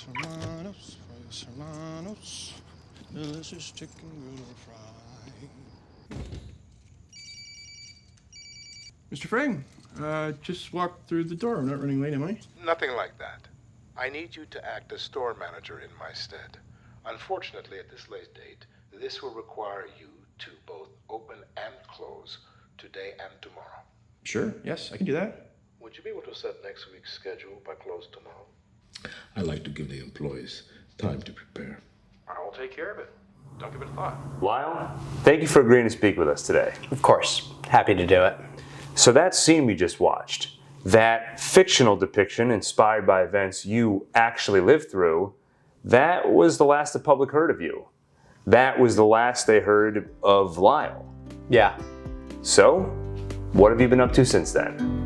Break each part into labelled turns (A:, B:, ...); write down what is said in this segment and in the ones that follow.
A: Hermanos, Pollos, Hermanos, delicious chicken griddle fry. Mr. Frame, just walked through the door. I'm not running late, am I?
B: Nothing like that. I need you to act as store manager in my stead. Unfortunately, at this late date, this will require you to both open and close today and tomorrow.
A: Sure, yes, I can do that.
B: Would you be able to set next week's schedule by close tomorrow?
C: I like to give the employees time to prepare.
B: I will take care of it. Don't give it a thought.
D: Lyle, thank you for agreeing to speak with us today.
E: Of course. Happy to do it.
D: So that scene we just watched, that fictional depiction inspired by events you actually lived through, that was the last the public heard of you. That was the last they heard of Lyle.
E: Yeah.
D: So, what have you been up to since then?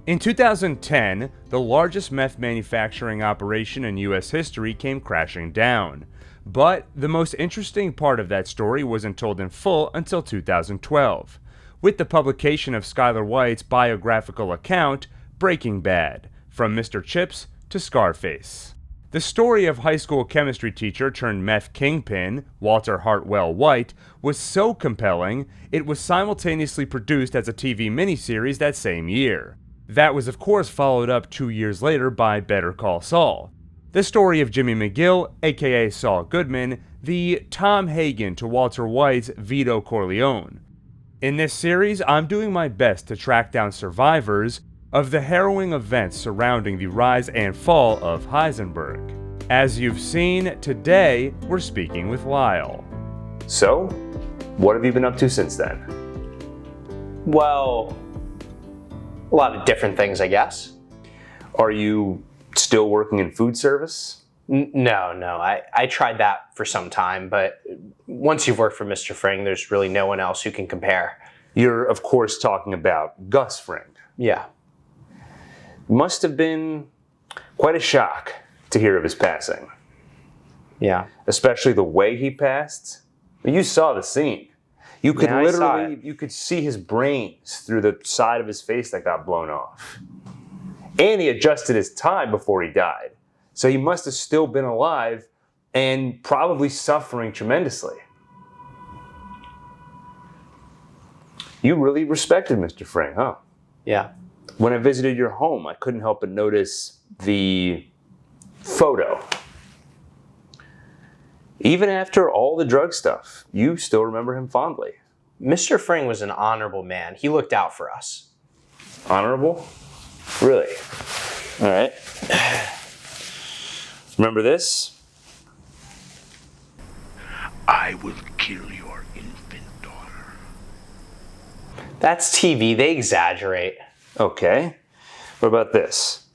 D: In 2010, the largest meth manufacturing operation in U.S. history came crashing down. But the most interesting part of that story wasn't told in full until 2012, with the publication of Skylar White's biographical account, Breaking Bad, From Mr. Chips to Scarface. The story of high school chemistry teacher turned meth kingpin, Walter Hartwell White, was so compelling, it was simultaneously produced as a TV miniseries that same year. That was of course followed up 2 years later by Better Call Saul, the story of Jimmy McGill, aka Saul Goodman, the Tom Hagen to Walter White's Vito Corleone. In this series, I'm doing my best to track down survivors of the harrowing events surrounding the rise and fall of Heisenberg. As you've seen, today we're speaking with Lyle. So, what have you been up to since then?
E: Well, a lot of different things, I guess.
D: Are you still working in food service?
E: No. I tried that for some time, but once you've worked for Mr. Fring, there's really no one else who can compare.
D: You're, of course, talking about Gus Fring.
E: Yeah.
D: Must have been quite a shock to hear of his passing.
E: Yeah.
D: Especially the way he passed. You saw the scene. You could you could see his brains through the side of his face that got blown off. And he adjusted his time before he died. So he must have still been alive and probably suffering tremendously. You really respected Mr. Fring, huh?
E: Yeah.
D: When I visited your home, I couldn't help but notice the photo. Even after all the drug stuff, you still remember him fondly.
E: Mr. Fring was an honorable man. He looked out for us.
D: Honorable? Really? All right. Remember this?
C: I will kill your infant daughter.
E: That's TV. They exaggerate.
D: Okay. What about this?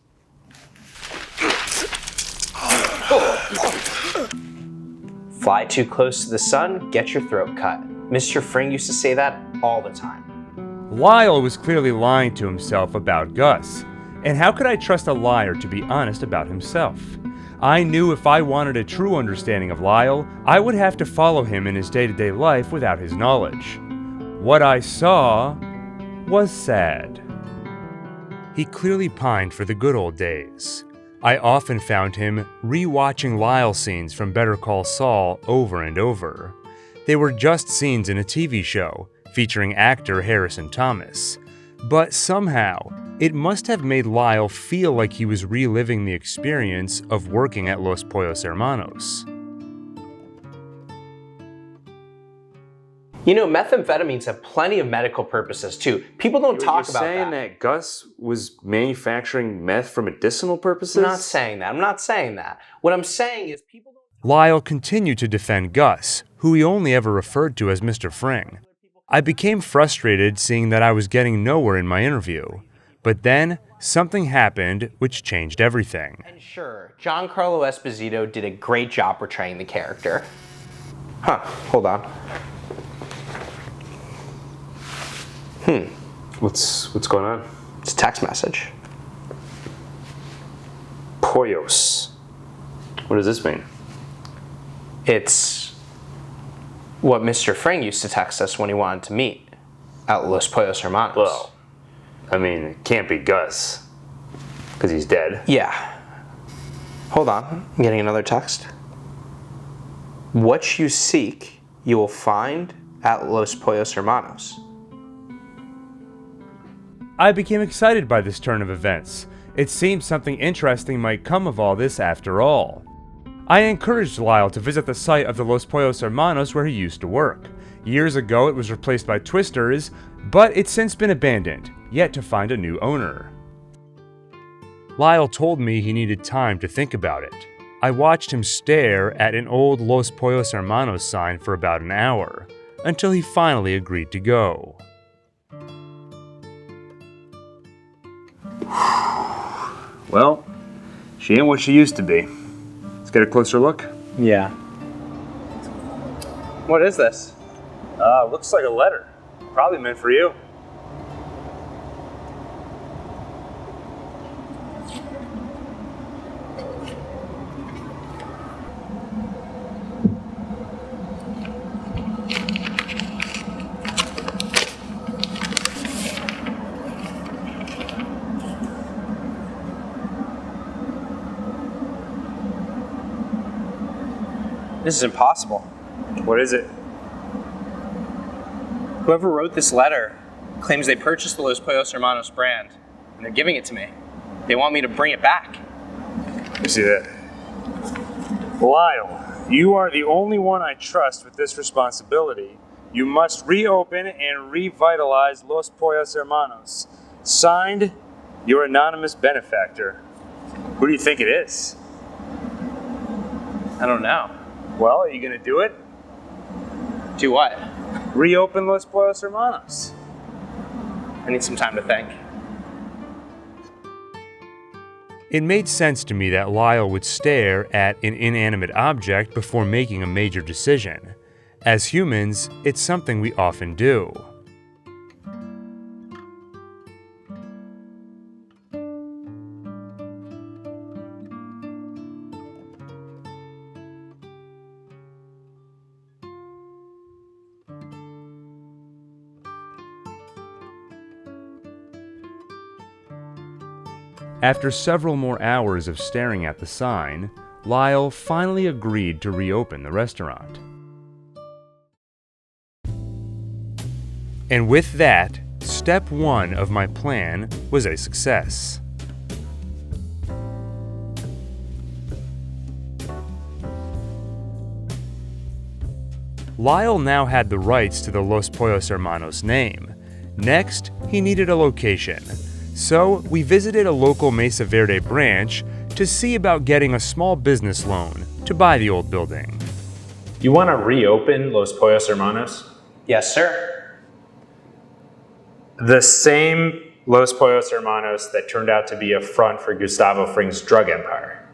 E: Fly too close to the sun, get your throat cut. Mr. Fring used to say that all the time.
D: Lyle was clearly lying to himself about Gus. And how could I trust a liar to be honest about himself? I knew if I wanted a true understanding of Lyle, I would have to follow him in his day-to-day life without his knowledge. What I saw was sad. He clearly pined for the good old days. I often found him re-watching Lyle scenes from Better Call Saul over and over. They were just scenes in a TV show featuring actor Harrison Thomas. But somehow, it must have made Lyle feel like he was reliving the experience of working at Los Pollos Hermanos.
E: You know, methamphetamines have plenty of medical purposes too. People don't talk about that.
D: You're saying that Gus was manufacturing meth for medicinal purposes?
E: I'm not saying that. What I'm saying is people don't...
D: Lyle continued to defend Gus, who he only ever referred to as Mr. Fring. I became frustrated seeing that I was getting nowhere in my interview. But then, something happened which changed everything.
E: And sure, Giancarlo Esposito did a great job portraying the character. Hold on.
D: What's going on?
E: It's a text message.
D: Pollos. What does this mean?
E: It's what Mr. Fring used to text us when he wanted to meet. at Los Pollos Hermanos.
D: Well, I mean, it can't be Gus, because he's dead.
E: Yeah. Hold on, I'm getting another text. What you seek, you will find at Los Pollos Hermanos.
D: I became excited by this turn of events. It seemed something interesting might come of all this after all. I encouraged Lyle to visit the site of the Los Pollos Hermanos where he used to work. Years ago it was replaced by Twister's, but it's since been abandoned, yet to find a new owner. Lyle told me he needed time to think about it. I watched him stare at an old Los Pollos Hermanos sign for about an hour, until he finally agreed to go. Well, she ain't what she used to be. Let's get a closer look.
E: Yeah. What is this?
D: Looks like a letter. Probably meant for you.
E: This is impossible.
D: What is it?
E: Whoever wrote this letter claims they purchased the Los Pollos Hermanos brand, and they're giving it to me. They want me to bring it back.
D: You see that? Lyle, you are the only one I trust with this responsibility. You must reopen and revitalize Los Pollos Hermanos. Signed, your anonymous benefactor. Who do you think it is?
E: I don't know.
D: Well, are you gonna do it?
E: Do what?
D: Reopen Los Pollos Hermanos.
E: I need some time to think.
D: It made sense to me that Lyle would stare at an inanimate object before making a major decision. As humans, it's something we often do. After several more hours of staring at the sign, Lyle finally agreed to reopen the restaurant. And with that, step one of my plan was a success. Lyle now had the rights to the Los Pollos Hermanos name. Next, he needed a location. So we visited a local Mesa Verde branch to see about getting a small business loan to buy the old building.
F: You want to reopen Los Pollos Hermanos?
E: Yes, sir.
F: The same Los Pollos Hermanos that turned out to be a front for Gustavo Fring's drug empire.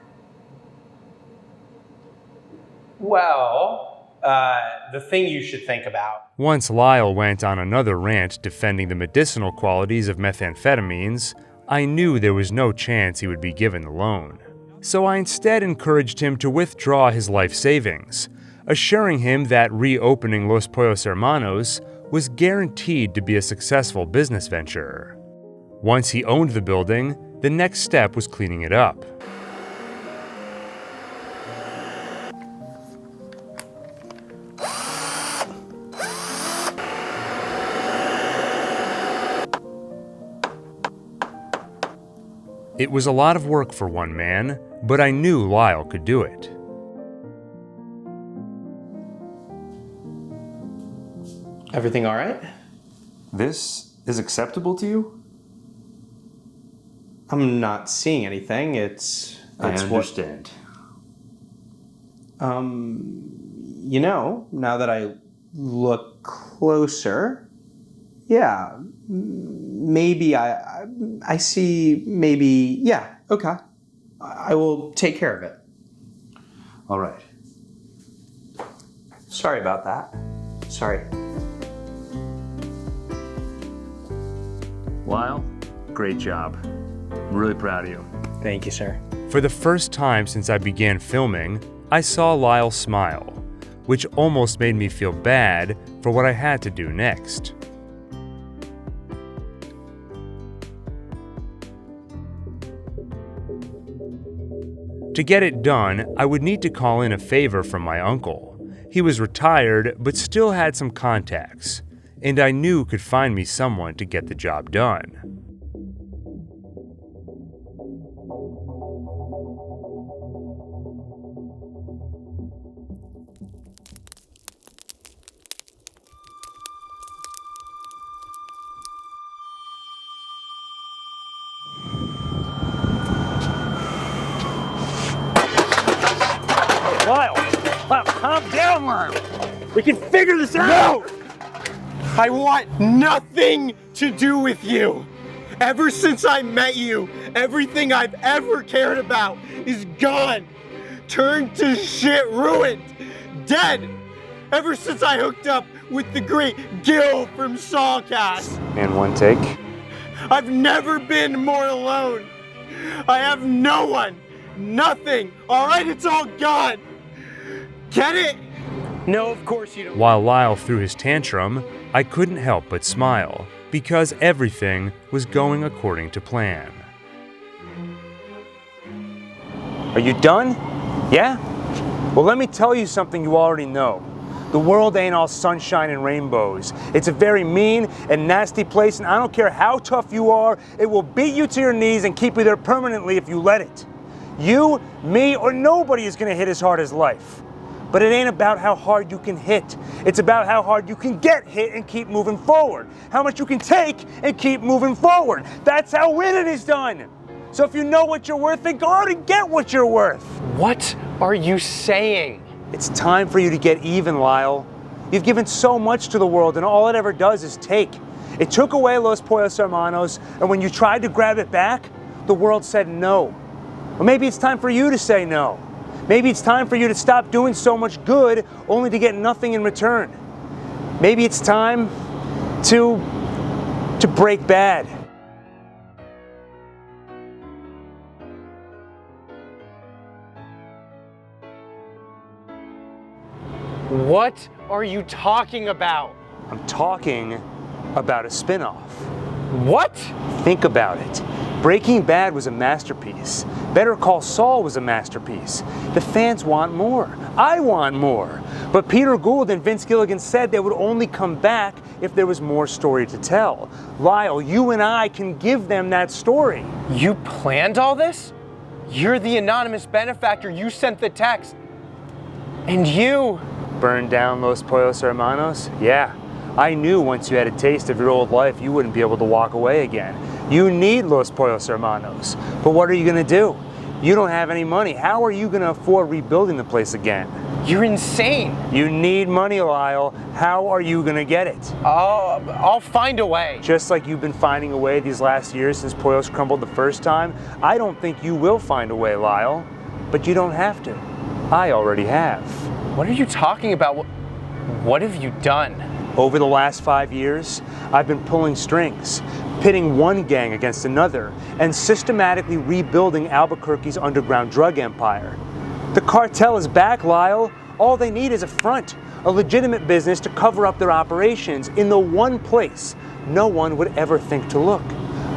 E: Well, the thing you should think about.
D: Once Lyle went on another rant defending the medicinal qualities of methamphetamines, I knew there was no chance he would be given the loan. So I instead encouraged him to withdraw his life savings, assuring him that reopening Los Pollos Hermanos was guaranteed to be a successful business venture. Once he owned the building, the next step was cleaning it up. It was a lot of work for one man, but I knew Lyle could do it.
E: Everything all right?
D: This is acceptable to you?
E: I'm not seeing anything. It's
D: I understand.
E: You know, now that I look closer, yeah, maybe I see, maybe, yeah, okay. I will take care of it.
D: All right.
E: Sorry about that. Sorry.
D: Lyle, great job. I'm really proud of you.
E: Thank you, sir.
D: For the first time since I began filming, I saw Lyle smile, which almost made me feel bad for what I had to do next. To get it done, I would need to call in a favor from my uncle. He was retired, but still had some contacts, and I knew could find me someone to get the job done.
G: Lyle, calm down, Lyle. We can figure this out. No! I want nothing to do with you. Ever since I met you, everything I've ever cared about is gone. Turned to shit, ruined, dead. Ever since I hooked up with the great Gil from Saulcast.
D: And one take.
G: I've never been more alone. I have no one, nothing. All right, it's all gone. Get it? No, of course you don't.
D: While Lyle threw his tantrum, I couldn't help but smile, because everything was going according to plan.
H: Are you done? Yeah? Well, let me tell you something you already know. The world ain't all sunshine and rainbows. It's a very mean and nasty place, and I don't care how tough you are, it will beat you to your knees and keep you there permanently if you let it. You, me, or nobody is gonna hit as hard as life. But it ain't about how hard you can hit. It's about how hard you can get hit and keep moving forward. How much you can take and keep moving forward. That's how winning is done. So if you know what you're worth, then go out and get what you're worth.
G: What are you saying?
H: It's time for you to get even, Lyle. You've given so much to the world, and all it ever does is take. It took away Los Pollos Hermanos, and when you tried to grab it back, the world said no. Or maybe it's time for you to say no. Maybe it's time for you to stop doing so much good only to get nothing in return. Maybe it's time to break bad.
G: What are you talking about?
H: I'm talking about a spin-off.
G: What?
H: Think about it. Breaking Bad was a masterpiece. Better Call Saul was a masterpiece. The fans want more. I want more. But Peter Gould and Vince Gilligan said they would only come back if there was more story to tell. Lyle, you and I can give them that story.
G: You planned all this? You're the anonymous benefactor. You sent the text. And you...
H: Burn down Los Pollos Hermanos? Yeah. I knew once you had a taste of your old life, you wouldn't be able to walk away again. You need Los Pollos Hermanos. But what are you going to do? You don't have any money. How are you going to afford rebuilding the place again?
G: You're insane.
H: You need money, Lyle. How are you going to get it?
G: I'll find a way.
H: Just like you've been finding a way these last years since Pollos crumbled the first time, I don't think you will find a way, Lyle. But you don't have to. I already have.
G: What are you talking about? What have you done?
H: Over the last 5 years, I've been pulling strings, pitting one gang against another, and systematically rebuilding Albuquerque's underground drug empire. The cartel is back, Lyle. All they need is a front, a legitimate business to cover up their operations in the one place no one would ever think to look.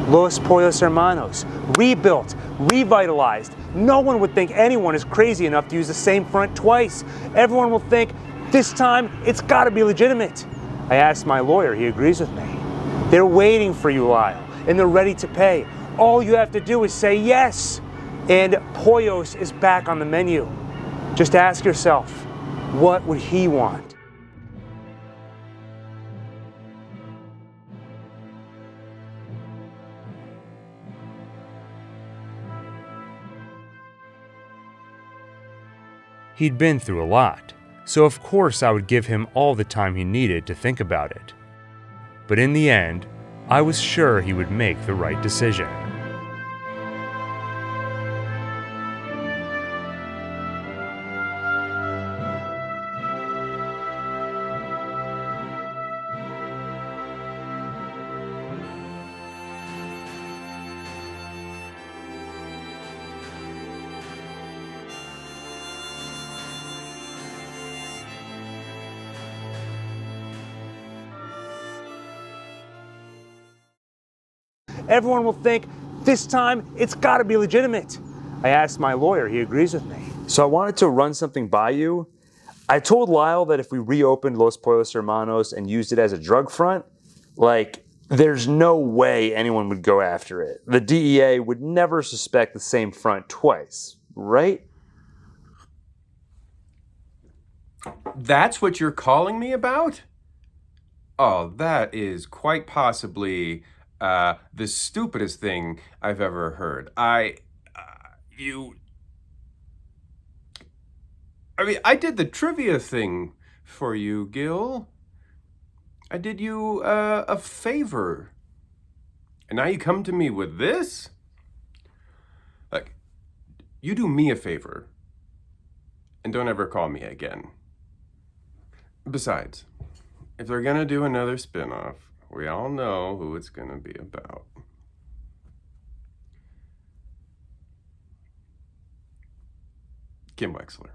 H: Los Pollos Hermanos, rebuilt, revitalized. No one would think anyone is crazy enough to use the same front twice. Everyone will think, this time it's gotta be legitimate. I asked my lawyer, he agrees with me. They're waiting for you, Lyle, and they're ready to pay. All you have to do is say yes. And Pollos is back on the menu. Just ask yourself, what would he want?
D: He'd been through a lot, so of course I would give him all the time he needed to think about it. But in the end, I was sure he would make the right decision.
H: Everyone will think, this time it's gotta be legitimate. I asked my lawyer, he agrees with me. So I wanted to run something by you. I told Lyle that if we reopened Los Pollos Hermanos and used it as a drug front, like, there's no way anyone would go after it. The DEA would never suspect the same front twice, right?
G: That's what you're calling me about? Oh, that is quite possibly the stupidest thing I've ever heard. I did the trivia thing for you, Gil. I did you a favor. And now you come to me with this? Like, you do me a favor. And don't ever call me again. Besides, if they're gonna do another spin-off, we all know who it's gonna be about. Kim Wexler.